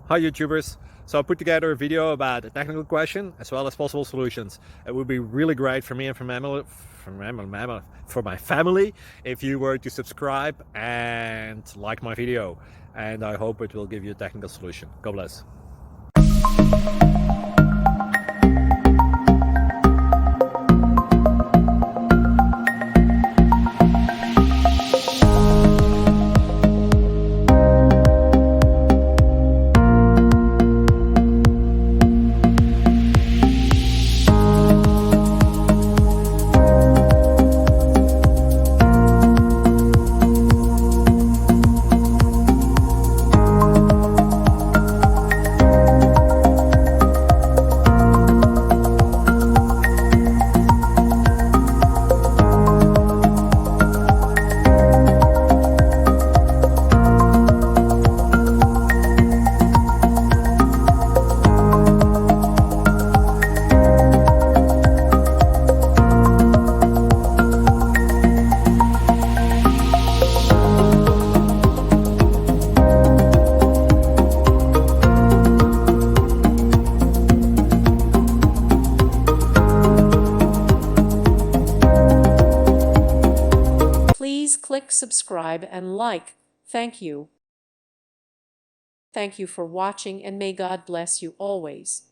Hi YouTubers! So I put together a video about a technical question as well as possible solutions. It would be really great for me and for my family if you were to subscribe and like my video, and I hope it will give you a technical solution. God bless. Please click subscribe and like. Thank you. Thank you for watching, and may God bless you always.